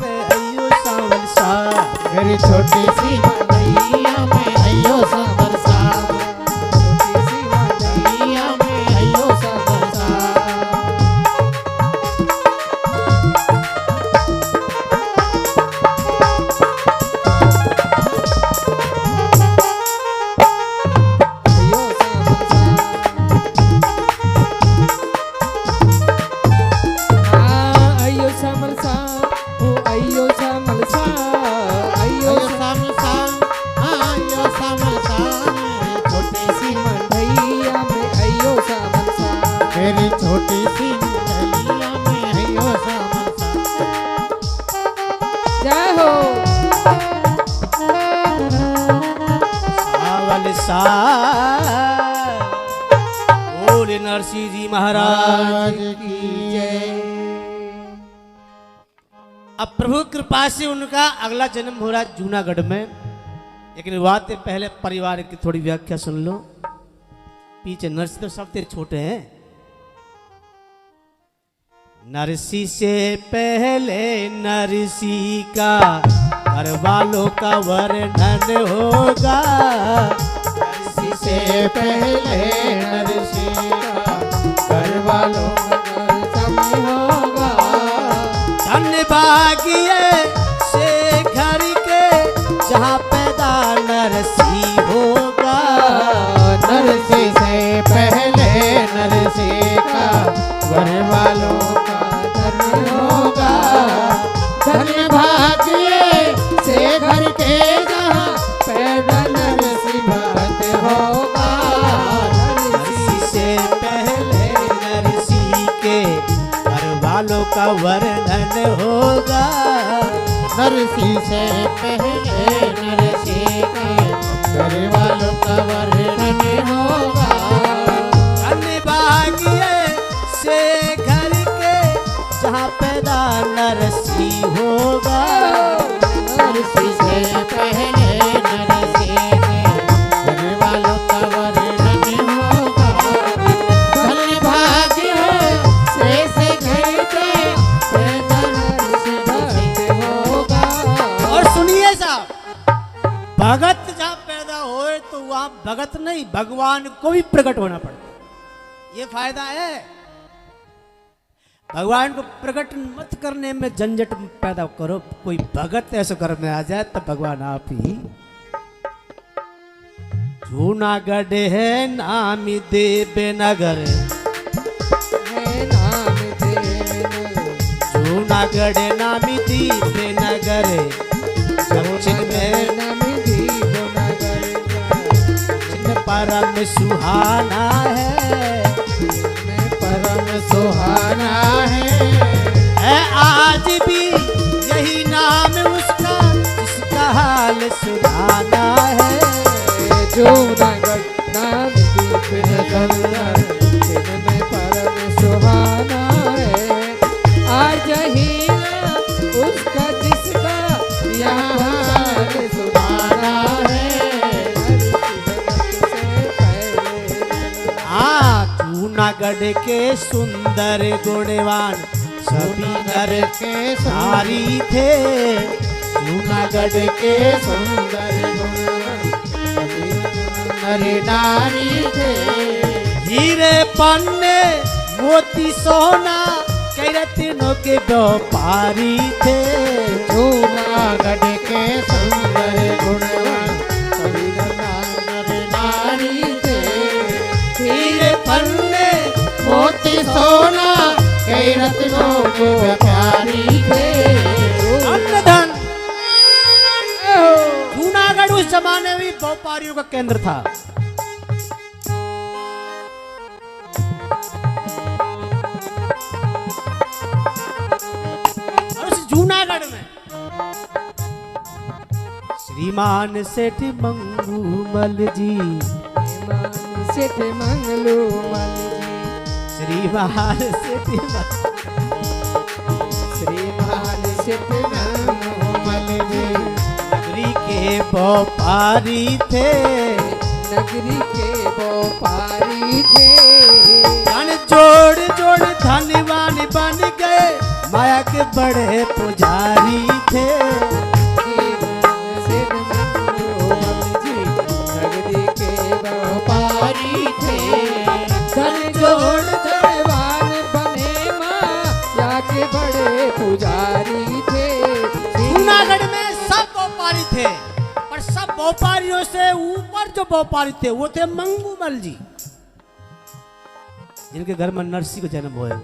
में अयो सावन सा, मेरी छोटी सी मलैया में अयो सावन सा, छोटी सी मलैया में अयो सावन सा। अयो सावन सा, ओ अयो सावन सा, अयो अयो सावन सा, अयो सावन सा, मेरी छोटी सी भैया में अयो सावन सा। मेरी छोटी सी मलैया में अयो सावन सा। जय हो सावन सा। बोले नरसिंह जी महाराज राज की जय। अब प्रभु कृपा से उनका अगला जन्म हो रहा है जूनागढ़ में, लेकिन बात से पहले परिवार की थोड़ी व्याख्या सुन लो। पीछे नरसिंह तो सब तेरे छोटे हैं। नरसिंह से पहले नरसिंह का घर वालों का वर्णन होगा। नरसिंह से पहले नरसिंह का घर वालों का दर्शन होगा। धन्य भाग्य से घर के जहाँ पैदा नरसिंह होगा। नरसिंह से पहले नरसिंह का घर वालों का धन होगा। धन्य भाग्य से घर के जहाँ पैदा नरसिंह भक्त होगा। नरसिंह से पहले नरसिंह के घर वालों का वर्णन होगा। नरसिंह से पहले नरसिंह के घर वालों का वर्णन होगा। धन्य भाग्य से घर के जहाँ पैदा नरसिंह होगा। नरसिंह से पहले नरसिंह के घर वालों का वर्णन होगा। धन्य भाग्य से घर के पैदा नरसिंह भक्त होगा। और सुनिए साहब, भगत जहाँ पैदा होए तो वहाँ भगत नहीं, भगवान को भी प्रकट होना पड़ता है। ये फायदा है। भगवान को प्रकट मत करने में झंझट पैदा करो। कोई भगत ऐसा घर में आ जाए तो भगवान आप ही। जूनागढ़ है नामी देव नगर, है नाम देव जूनागढ़ नामी देव नगर। दक्षिण में नाम दीप नगर चिन्ह परम सुहाना है। में परम सुहाना है। आज भी यही नाम उसका, जिसका हाल सुनाना है। जूनागढ़ नाम दीप नगर जिनमें परम सुहाना है। आज ही उसका जिसका यहाँ हाल सुहाना है। जूनागढ़ के सुंदर गुणवान सभी नर के नारी थे। जूनागढ़ के सुंदर गुणवान सभी नर नारी थे। हीरे पन्ने मोती सोना कई रत्नों के व्यापारी थे। जूनागढ़ के सुंदर गुणवान सभी नर नारी थे। हीरे पन्ने मोती सोना कई रत्नों के व्यापारी थे। अन्न धन। जूनागढ़ उस जमाने में व्यापारियों का केंद्र था। और उस जूनागढ़ में श्रीमान सेठ मंगूमल जी, सेठ मंगलू मल जी, श्रीमान सेठ श्रीमान सेठ मनोमल जी नगरी के व्यापारी थे। नगरी के व्यापारी थे। धन जोड़ जोड़ धनवान बन गए, माया के बड़े पुजारी व्यापारी थे, पर सब व्यापारियों से ऊपर जो व्यापारी थे वो थे मंगूमल जी, जिनके घर में नरसी को जन्म होएगा।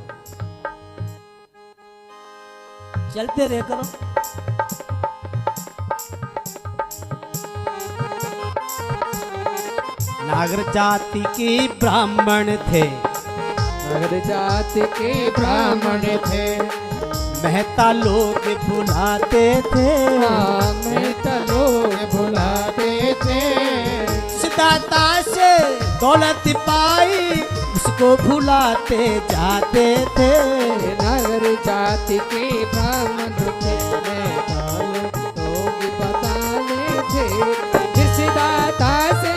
चलते रह करो। नागर जाति के ब्राह्मण थे, नागर जाति के ब्राह्मण थे, मेहता लोग बुलाते थे, मेहता लोग भुलाते थे, सिद्धाता से दौलत पाई उसको भुलाते जाते थे। नागर जाति के ब्राह्मण थे, लोग बताने थे, सिद्धाता से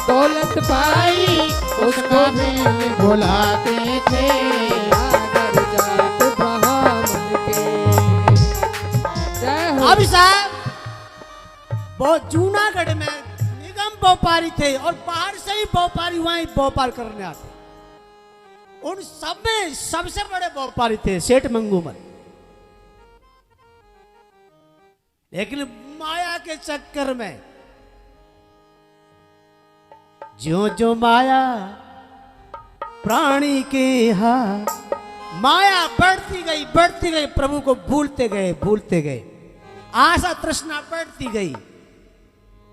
दौलत पाई उसको भी भुलाते थे। नागर जात ब्राह्मण के। जय हो। अब साहब बहुत जूनागढ़ में निगम व्यापारी थे और बाहर से ही व्यापारी वहीं व्यापार करने आते। उन सब में सबसे बड़े व्यापारी थे सेठ मंगूमल। लेकिन माया के चक्कर में ज्यों ज्यों माया प्राणी के यहाँ माया बढ़ती गई, प्रभु को भूलते गए, आशा तृष्णा बढ़ती गई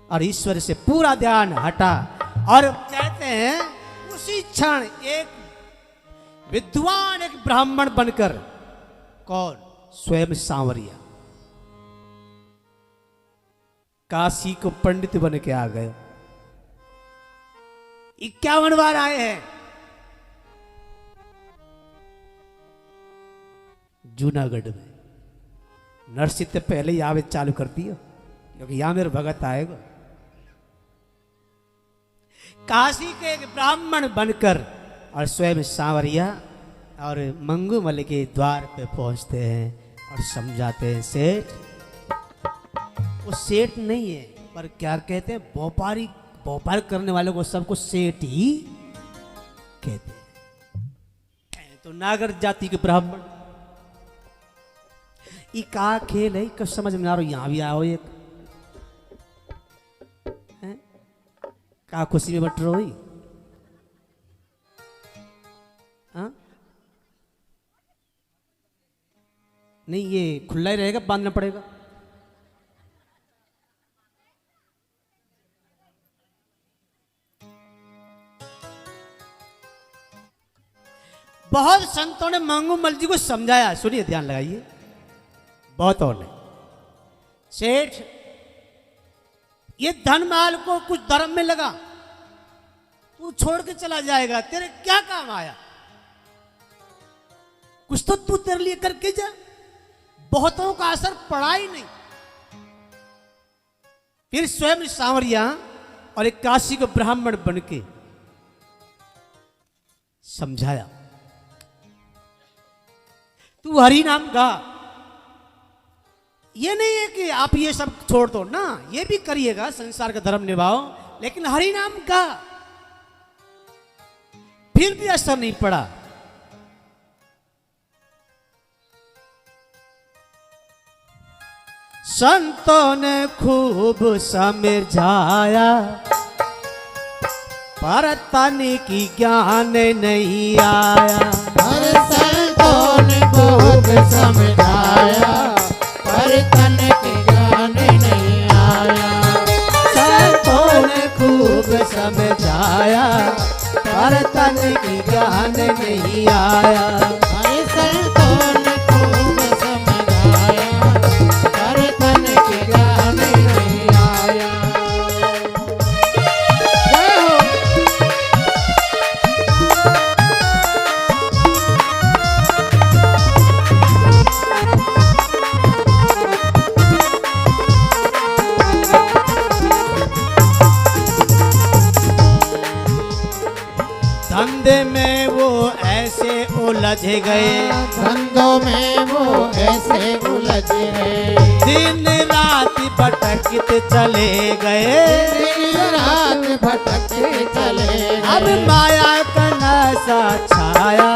और ईश्वर से पूरा ध्यान हटा। और कहते हैं उसी क्षण एक विद्वान, एक ब्राह्मण बनकर, कौन? स्वयं सांवरिया काशी को पंडित बन के आ गए। 51 बार आए हैं जूनागढ़ में। नरसिंह से पहले ही आवे चालू कर दियो, क्योंकि यहां मेरे भगत आएगा। काशी के एक ब्राह्मण बनकर और स्वयं सांवरिया और मंगूमल के द्वार पे पहुंचते हैं और समझाते हैं, सेठ वो सेठ नहीं है, पर क्या कहते हैं, व्यापार करने वालों को सबको सेठ ही कहते हैं। तो नागर जाति के ब्राह्मण, ये का खेल है, कुछ समझ में आ रहा। यहां भी आओ, एक का खुशी में बट रही। हाँ नहीं, ये खुला ही रहेगा, बांधना पड़ेगा। बहुत संतों ने मंगूमल जी को समझाया, सुनिए ध्यान लगाइए, बहुत और ने। सेठ, ये धन माल को कुछ धर्म में लगा, तू छोड़ के चला जाएगा, तेरे क्या काम आया? कुछ तो तू तेरे लिए करके जा। बहुतों का असर पड़ा ही नहीं। फिर स्वयं सांवरिया और एक काशी को ब्राह्मण बनके समझाया, तू हरि नाम गा। ये नहीं है कि आप ये सब छोड़ दो ना, ये भी करिएगा, संसार का धर्म निभाओ, लेकिन हरि नाम गा। फिर भी असर नहीं पड़ा। संतों ने खूब समझाया, पर तन की ज्ञान नहीं आया। हर संतों ने खूब समझाया, पर तन की ज्ञान नहीं आया। संतों ने खूब समझाया, पर तन की ज्ञान नहीं आया। हर संतों ने खूब समझाया, पर तन की ज्ञान नहीं आया। जय हो। धंधे में वो ऐसे उलझ गए, धंधों में वो ऐसे उलझ गए, दिन रात भटकते चले गए। दिन रात भटकते चले गए। अब माया का नशा छाया,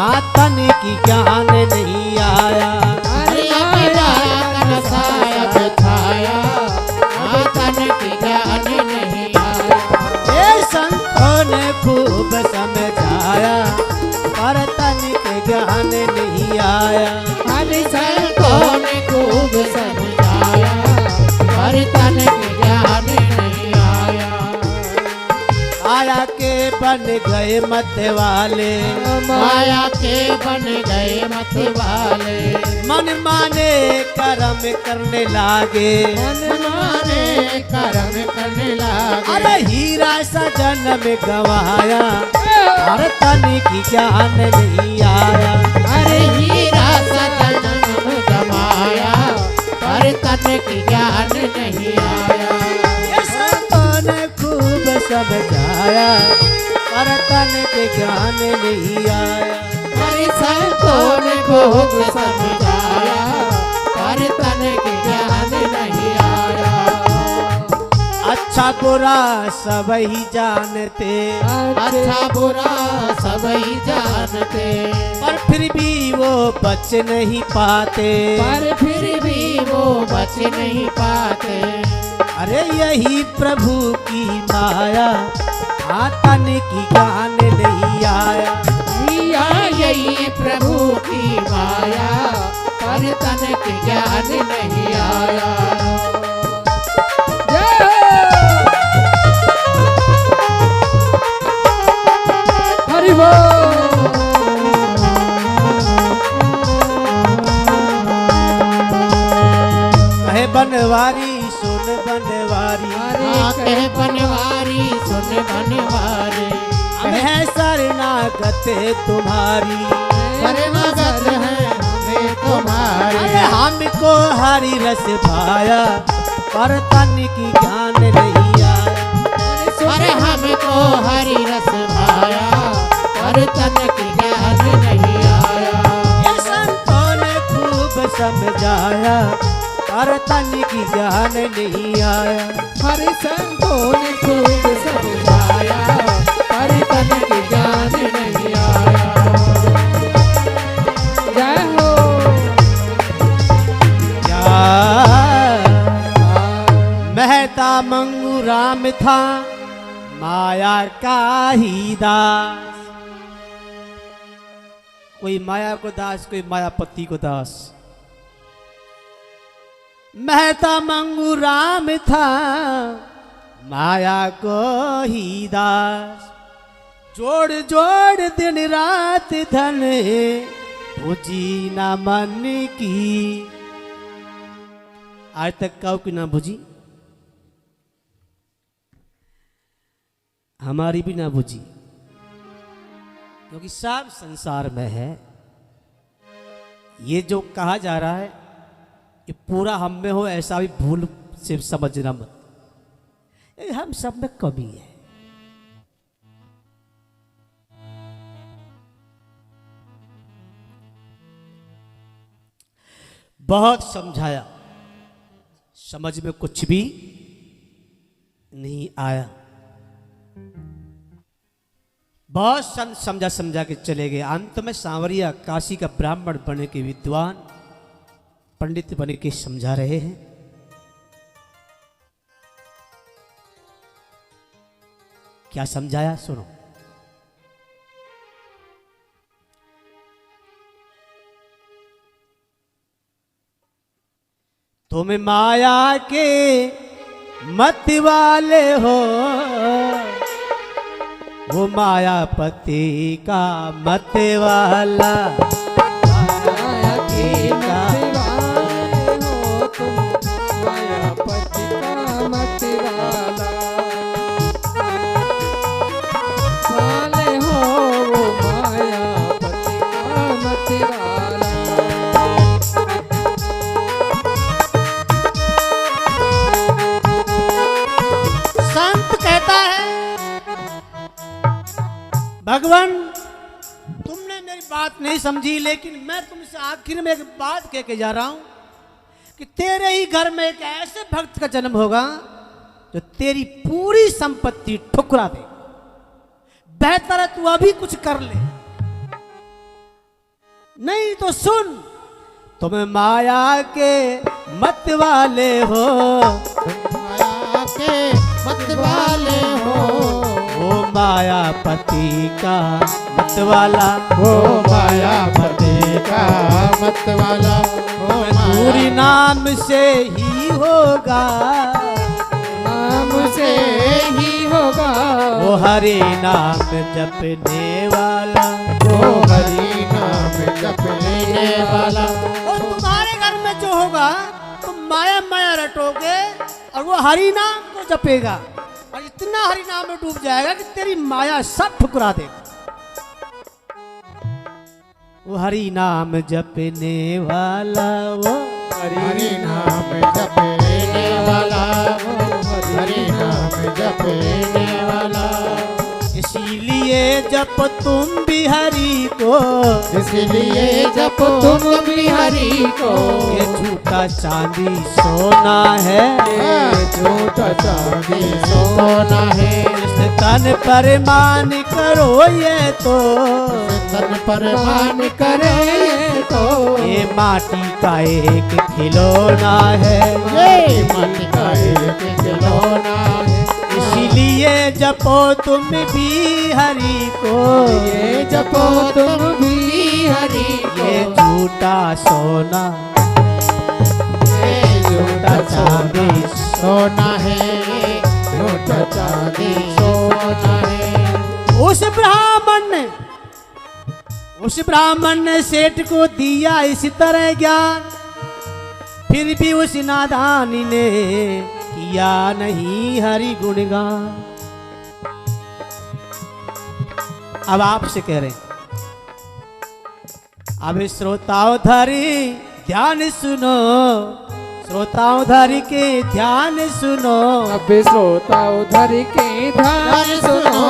आतन की ज्ञान नहीं आया। अरे माया का नशा अब छाया, बन गए मत वाले, माया के बन गए मत वाले, मन माने कर्म करने लागे, मन माने कर्म करने लागे। अरे हीरा सा जन्म गवाया, और तन की ज्ञान नहीं आया। अरे हीरा सा जन्म गवाया, पर तन की ज्ञान नहीं आया। ये संतों ने खूब समझाया, पर तन के ज्ञान नहीं आया। हरि संतों ने खूब समझाया, पर तन के ज्ञान नहीं आया। अच्छा बुरा सब ही जानते, अच्छा बुरा सब ही जानते, पर फिर भी वो बच नहीं पाते, पर फिर भी वो बच नहीं पाते। अरे यही प्रभु की माया, तन की ज्ञान नहीं आया। भैया यही प्रभु की माया, पर तन की ज्ञान नहीं आया। हरि बोल। कहे बनवारी सुन बनवारी, कहे बनवारी सुन बनवारी, हम है शरणागत तुम्हारी, शरणागत है हमें तुम्हारी। अरे हमको हरि रस भाया, पर तन की ज्ञान नहीं आया। अरे हमको हरि रस भाया, पर तन की ज्ञान नहीं आया। ये संतों ने खूब समझाया, पर तन की ज्ञान नहीं आया। हरि संतों ने खूब समझाया, पर तन की ज्ञान नहीं आया। जय हो। क्या मेहता मंगू राम था, माया का ही दास। कोई माया को दास, कोई मायापति को दास। मेहता मंगू राम था, माया को ही दास। जोड़ जोड़ दिन रात धन, बुझी ना मन की। आज तक काऊ की ना बुझी, हमारी भी ना बुझी, क्योंकि सब संसार में है। ये जो कहा जा रहा है, ये पूरा हम में हो ऐसा भी भूल से समझना मत। ये हम सब में कमी है। बहुत समझाया, समझ में कुछ भी नहीं आया। बहुत समझा समझा के चले गए। अंत में सांवरिया काशी का ब्राह्मण बने के विद्वान पंडित बने के समझा रहे हैं। क्या समझाया सुनो। तुम माया के मत वाले हो, वो मायापति का मत वाला। माया के मत वाले हो तुम, मायापति का मत वाला। वाले हो वो मायापति का मत वाला। संत कहता है, भगवान तुमने मेरी बात नहीं समझी, लेकिन मैं तुमसे आखिर में एक बात कह के जा रहा हूं कि तेरे ही घर में एक ऐसे भक्त का जन्म होगा जो तेरी पूरी संपत्ति ठुकरा दे। बेहतर है तू अभी कुछ कर ले, नहीं तो सुन। तुम माया के मत वाले हो, माया के मत वाले हो, वो मायापति का मत वाला। वो मायापति का मत वाला। वो पूरी नाम से ही होगा, नाम से ही होगा वो हरि नाम जपने वाला, वो हरि नाम जपने वाला। और तुम्हारे घर में जो होगा तुम माया माया रटोगे और वो हरि नाम को जपेगा और इतना हरि नाम में डूब जाएगा कि तेरी माया सब ठुकरा देगा। वो हरि नाम जपने वाला, वो हरि नाम जपने वाला, हरि नाम जपने वाला। इसीलिए जप तुम भी हरि को, इसलिए जप तुम भी हरि को। ये झूठा चांदी सोना है, ये झूठा चांदी सोना है। इस तन पर मान करो ये तो, तन पर मान करे ये तो। ये माटी का एक खिलौना है, ये मन का एक खिलौना है। इसीलिए जपो तुम भी हरि को, ये जपो तुम भी हरि को। ये झूठा सोना, ये झूठा चांदी सोना है, ये झूठा चांदी सोना है। उस ब्राह्मण ने सेठ को दिया इस तरह ज्ञान, फिर भी उस नादानी ने किया नहीं हरि गुणगान। अब आपसे कह रहे हैं, अब श्रोताओं धरी ध्यान सुनो, श्रोताओं धरी के ध्यान सुनो। अब श्रोता उधर के ध्यान सुनो।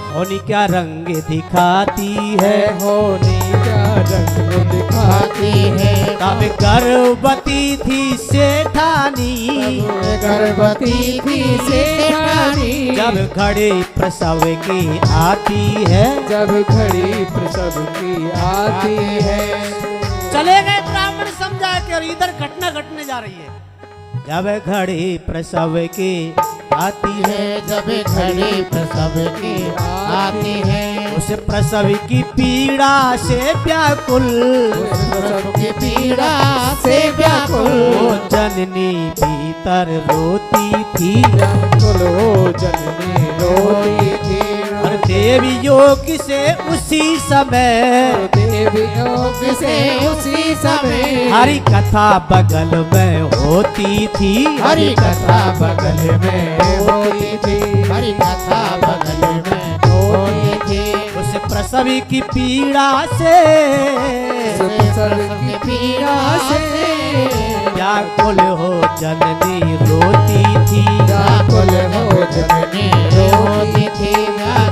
होनी क्या रंग दिखाती है, होने क्या रंग दिखाती है। तब गर्भवती थी सेठानी, गर्भवती थी सेठानी। जब घड़ी प्रसव की आती है, जब घड़ी प्रसव की आती है। चले गए ब्राह्मण समझा के और इधर घटना घटने जा रही है। जब घड़ी प्रसव की आती है, जब घड़ी प्रसव की आती है। उस प्रसव की पीड़ा से व्याकुल, प्रसव की पीड़ा से व्याकुल। वो जननी भीतर रोती थी, व्याकुल हो जननी रोती थी। और देवी योग से उसी समय, देवी योग से उसी समय हरि कथा बगल में होती थी, हरि कथा बगल में होती थी। हरि कथा बगल में होती थी। उस प्रसव की पीड़ा से, प्रसव की पीड़ा से व्याकुल हो जननी रोती थी। व्याकुल हो जननी रोती थी।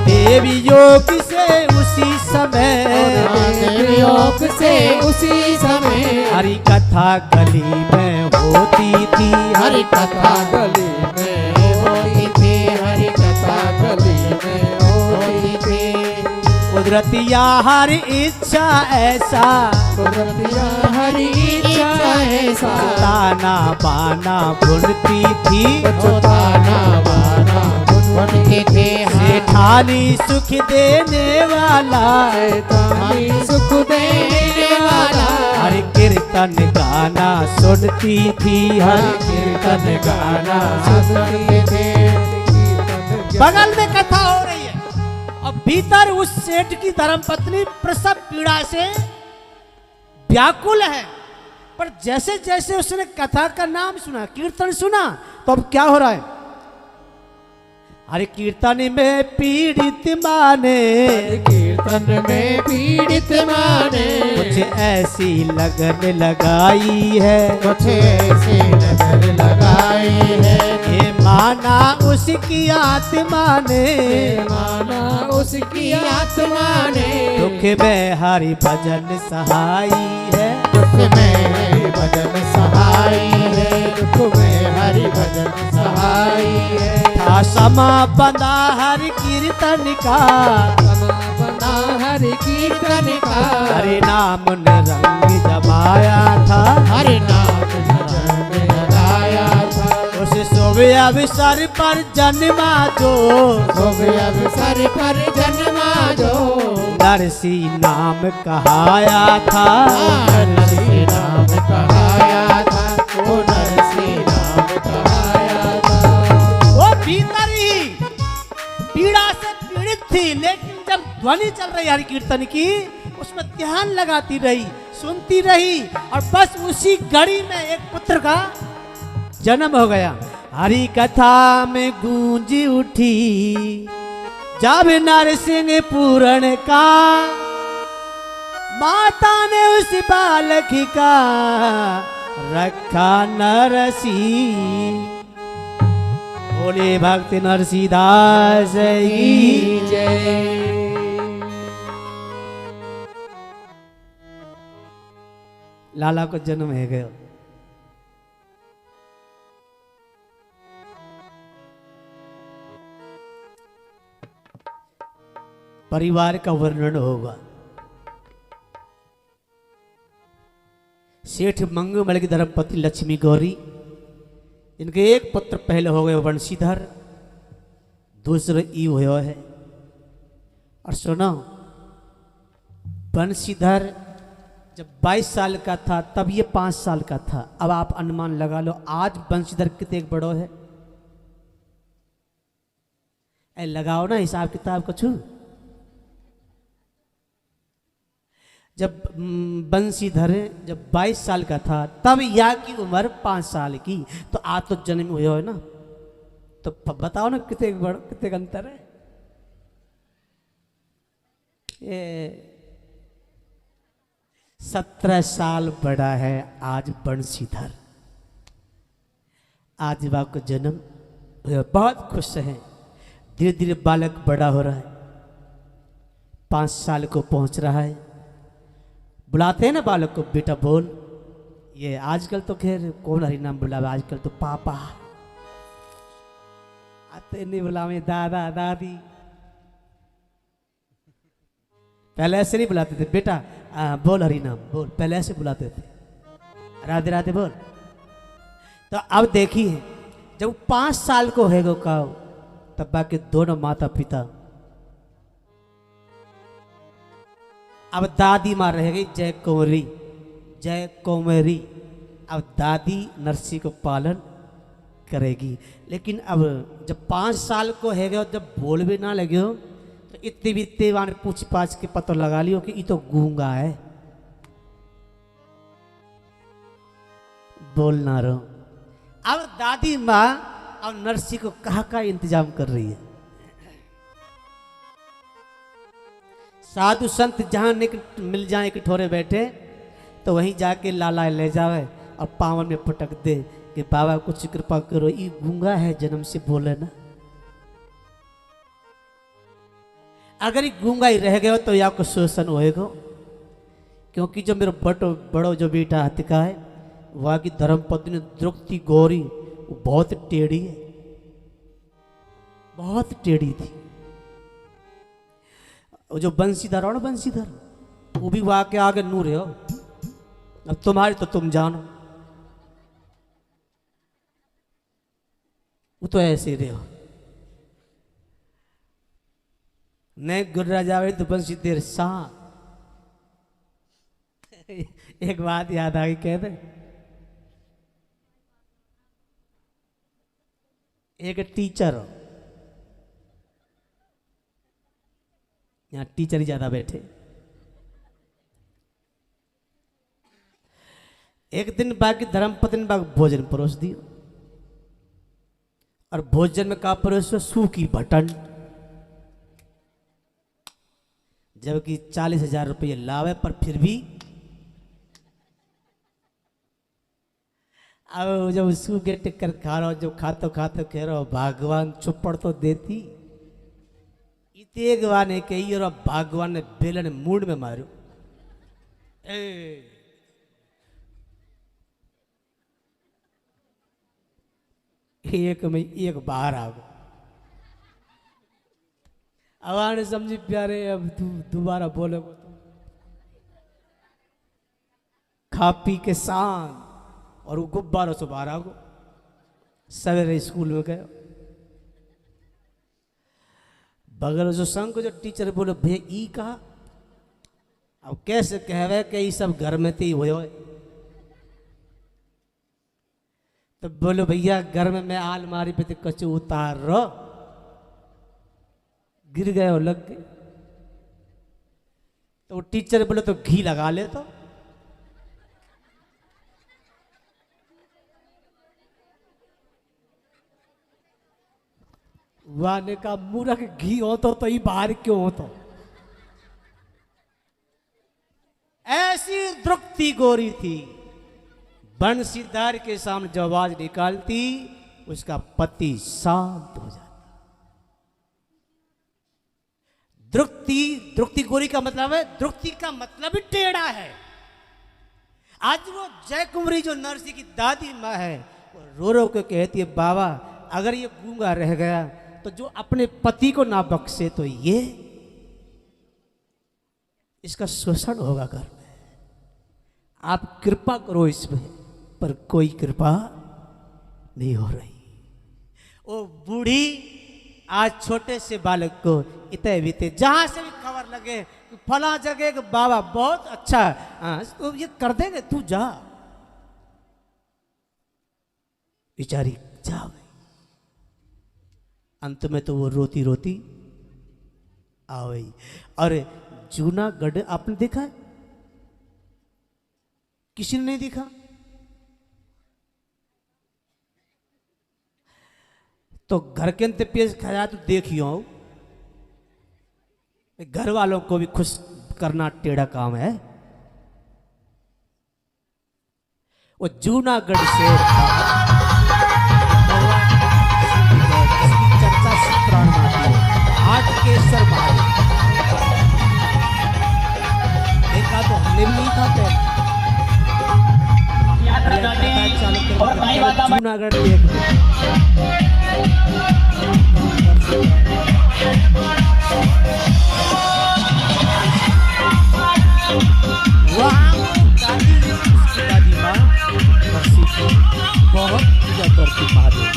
देवी योग से उसी समय, देवी योग से उसी समय हरि कथा गली में होती थी। हरि कथा गली में होती थी। हरि कथा गली में होती थी। कुदरतिया हर इच्छा ऐसा, कुदरतिया हरि इच्छा ऐसा। ताना बाना बुनती थी, ताना बाना बुनती थी। सेठानी सुख देने वाला, सेठानी सुख देने वाला। हरि कीर्तन गाना सुनती थी, हरि कीर्तन गाना सुनते थे। बगल में कथा हो रही है और भीतर उस सेठ की धर्मपत्नी प्रसव पीड़ा से व्याकुल है। पर जैसे जैसे उसने कथा का नाम सुना, कीर्तन सुना, तो अब क्या हो रहा है? अरे कीर्तन में पीड़ित माने, कीर्तन में पीड़ित माने। कुछ ऐसी लगन लगाई है, कुछ ऐसी नजर लगाई है। ये माना उसकी आत्मा ने, माना उसकी आत्मा ने। दुख में हरि भजन सहाई है, दुख में हरि भजन सहाई है। दुख में हरि भजन सहाई है। था समा बंधा हरि कीर्तन का, बना हरि कीर्तन का। हरि नाम ने रंग जमाया था, हरि नाम रंग लगाया था। उस शुभ अवसर पर जन्मा जो, शुभ अवसर पर जन्मा जो। नरसी नाम कहाया था, नरसी नाम कहाया था। ओ नरसी नाम कहाया था। ध्वनि चल रही हरि कीर्तन की, उसमें ध्यान लगाती रही, सुनती रही, और बस उसी घड़ी में एक पुत्र का जन्म हो गया। हरि कथा में गूंज उठी जब नरसिंह पूरण का, माता ने उस बालक का रखा नरसी। बोले भक्त नरसिंहदास की जय। लाला को जन्म है गयो। परिवार का वर्णन होगा। सेठ मंगूमल की धर्मपत्नी लक्ष्मी गौरी, इनके एक पुत्र पहले हो गए वंशीधर, दूसरे ई हुआ है। और सुनो, वंशीधर जब 22 साल का था तब ये 5 साल का था। अब आप अनुमान लगा लो आज वंशीधर कितने बड़ो है। ए लगाओ ना हिसाब किताब कुछ। जब बंशीधर जब 22 साल का था तब या की उम्र 5 साल की, तो आज तो जन्म हुआ है ना, तो बताओ ना कितने का अंतर है। ये 17 साल बड़ा है आज बंशीधर। आज बाप का जन्म हुआ, बहुत खुश है। धीरे धीरे बालक बड़ा हो रहा है, 5 साल को पहुंच रहा है। बुलाते हैं ना बालक को, बेटा बोल। ये आजकल तो खैर कौन हरि नाम बुलावे, आजकल तो पापा आते नहीं बुलावे, दादा दादी। पहले ऐसे नहीं बुलाते थे, बेटा बोल हरि नाम बोल, पहले ऐसे बुलाते थे, राधे राधे बोल। तो अब देखिए जब 5 साल को है गो का, तब बाकी दोनों माता पिता, अब दादी माँ रह गई जय कुंवरी, जय कुंवरी। अब दादी नरसी को पालन करेगी। लेकिन अब जब 5 साल को है गए, जब बोल भी ना लगे हो, तो इतने भी इतने पूछ पाछ के पता लगा लियो कि ये तो गूंगा है, बोल ना रहो। अब दादी माँ अब नरसी को कहाँ का इंतजाम कर रही है। साधु संत जहाँ मिल जाए कठोरे बैठे, तो वहीं जाके लाला ले जावे और पावन में पटक दे कि बाबा कुछ कृपा करो, ये गूंगा है जन्म से बोले ना। अगर ये गूंगा ही रह गया तो या को शोषण होएगा, क्योंकि जो मेरा बड़ो जो बेटा हतिका है, वहाँ की धर्मपत्नी द्रौपदी गौरी वो बहुत टेढ़ी है, बहुत टेढ़ी थी। वो जो बंशीधर हो ना, बंशीधर वो भी वहां के आगे नूर है। अब तुम्हारी तो तुम जानो, वो तो ऐसे ही रहो। नहीं गुर्रा जावे तो बंशीधर सा। एक बात याद आ गई, कह दे। एक टीचर हो, यहाँ टीचर ही ज्यादा बैठे। एक दिन बाकी धर्मपत्नी ने भोजन परोस दियो, और भोजन में का परोसो, सूखी भटन। जबकि 40,000 रुपये लाभ है, पर फिर भी अब जब सूखे टिक्कर खा रहा हो, जब खाते खाते कह रहा हो भगवान चुप्पड़ तो देती। इतेगवान ने कही और भगवान ने बेलन मूड में मारो। एक में एक बाहर आ गो। अब आने समझी प्यारे, अब तू दोबारा बोलेगो तो खा पी के शान, और वो गुब्बारों से बाहर आ गो। सवेरे स्कूल में गए, बगल जो संग को जो टीचर बोले भैया ई कहा। अब कैसे कहवे कि ये सब घर में थी हुए। तो बोलो भैया घर में मैं आलमारी पे तो कचू उतार रो, गिर गए हो लग गए। तो टीचर बोले तो घी लगा ले तो। वाने का मूर्ख घी हो तो ही बाहर क्यों हो तो। ऐसी द्रुक्ति गोरी थी, बंसीदार के सामने जो आवाज निकालती उसका पति शांत हो जाता। द्रुक्ति गोरी का मतलब है, द्रुक्ति का मतलब ही टेढ़ा है। आज वो जय कुंवरी जो नरसी की दादी माँ है, वो रो रो के कहती है बाबा अगर ये गूंगा रह गया तो जो अपने पति को ना बख्शे तो ये इसका शोषण होगा घर में, आप कृपा करो इसमें। पर कोई कृपा नहीं हो रही। वो बूढ़ी आज छोटे से बालक को इतने बीते जहां से भी खबर लगे कि फला जगह के बाबा बहुत अच्छा तो ये कर देंगे, तू जा। बेचारी जा गई। अंत में तो वो रोती रोती आ गई। और जूनागढ़ आपने देखा है? किसी ने नहीं देखा? तो घर के अंत पेश खाया तो देखियो, घर वालों को भी खुश करना टेढ़ा काम है। वो जूनागढ़ से चर्चा प्राण आठ केसर महादेव देखा तो हमने भी नहीं था पहले। जूनागढ़ दादी माँ बहुत पूजा करती महादेव,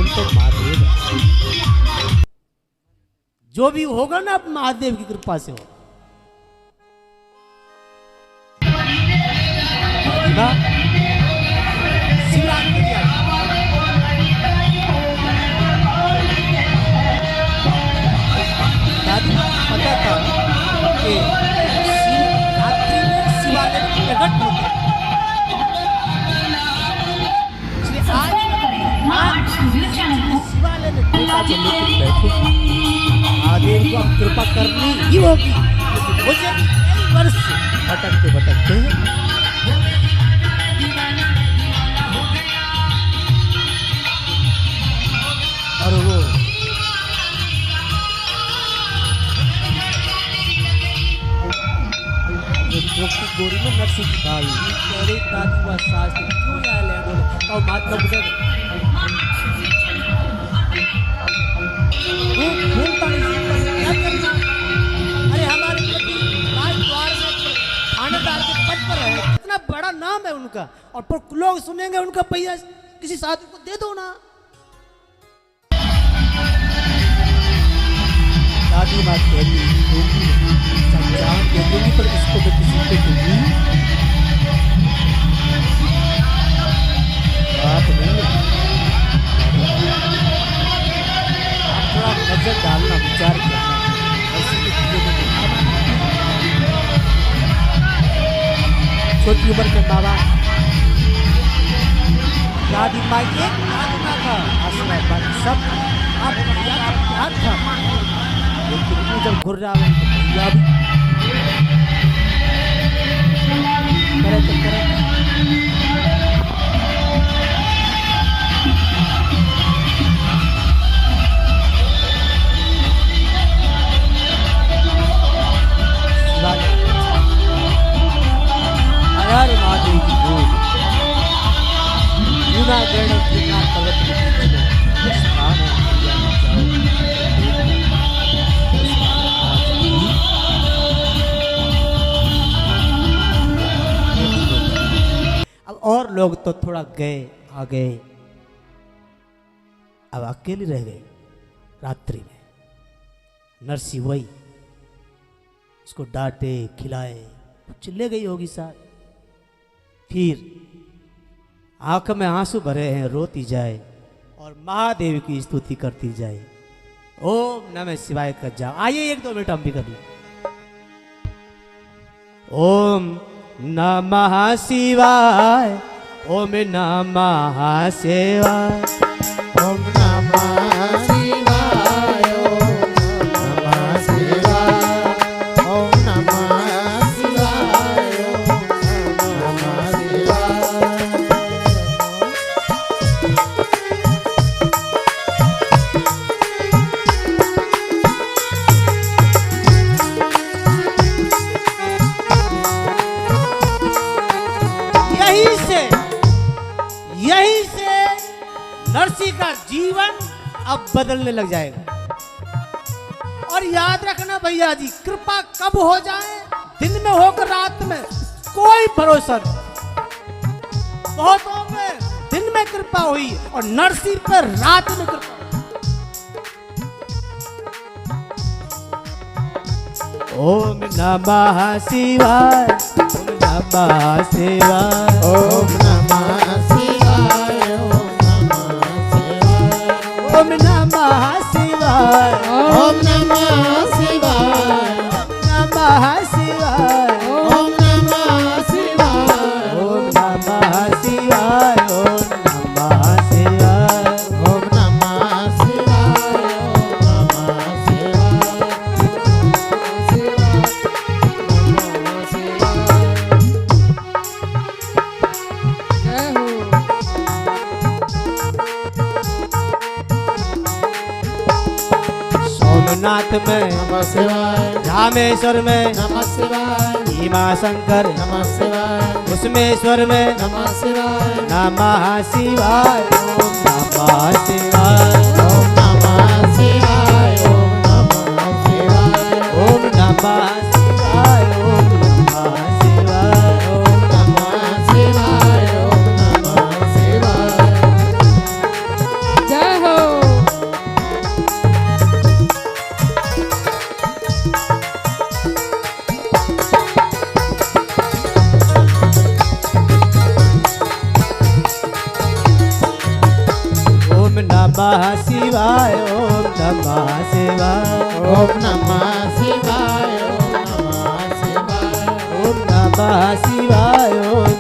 तो महादेव जो भी होगा ना महादेव की कृपा से हो। शिवरात्रि दादी पता था कि शिवरात्रि में शिवालय प्रकट होते हैं। शिवालय में बेटा जो लेकर बैठे महादेव को अब कृपा करनी ही होगी। मुझे कई वर्ष भटकते भटकते और वो गोरी में नरसी की दादी दादी व सास क्यों आए बोले और मात न बुझे घूमता नहीं क्या करना। अरे हमारे पति राजद्वार में थानेदार के पद पर है, कितना बड़ा नाम है उनका, और पर लोग सुनेंगे उनका पैसा किसी साधु को दे दो ना। दादी माँ कहती जान दे दूंगी पर इसको मैं किसी को दूंगी बात नहीं। आप थोड़ा नजर डालना, विचार करना। छोटी उम्र में बाबा दादी माँ एक दादी माँ का आश्रय बाकी सब आप याद था। लेकिन जब घुर रहा हूँ तो भैया भी करे तो करे। हर महादेव की गोद जूनागढ़ और गिरनार पर्वत के बीच में स्थान है। अब और लोग तो थोड़ा गए आ गए, अब अकेले रह गए। रात्रि में नरसी वही उसको डांटे खिलाए, चिल्ले गई होगी साथ। फिर आंख में आंसू भरे हैं, रोती जाए और महादेव की स्तुति करती जाए। ओम नमः शिवाय कर जाओ। आइए 1-2 मिनट हम भी कर लें। ओम नमः शिवाय, ओम नमः शिवाय, ओम नमः शिवाय, ओम नमः शिवाय, ओम नमः शिवाय। यही से नरसी का जीवन अब बदलने लग जाएगा। और याद रखना भैया जी, कृपा कब हो जाए, दिन में होकर रात में, कोई भरोसा नहीं। बहुतों पे दिन में कृपा हुई और नरसी पर रात में कृपा। ओम नमः शिवाय, ओम नमः शिवाय, ओम नमः शिवाय, ओम नमः शिवाय, ओम नमः शिवाय, नमः शिवाय, ओम नमः शिवाय, ओम नमः शिवाय, ओम नमः शिवाय, ओम नमः शिवाय। ओम नमः शिवाय, ओम नमः शिवाय। जय हो। सोमनाथ में, नमः शिवाय, रामेश्वर में, नमः शिवाय, भीमा शंकर, नमः शिवाय, कुसुमेश्वर में, नमः शिवाय, नमः शिवाय, ओम नमः शिवाय, ओम नमः शिवाय, ओम नमः शिवाय, ओम नमः शिवाय, ओम नमः शिवाय, ओम नमः शिवाय, ओम नमः शिवाय। जय हो। ओम नमः शिवाय, ओम नमः शिवाय, ओम नमः शिवाय, ओम नमः शिवाय, ओम नमः शिवाय, ओम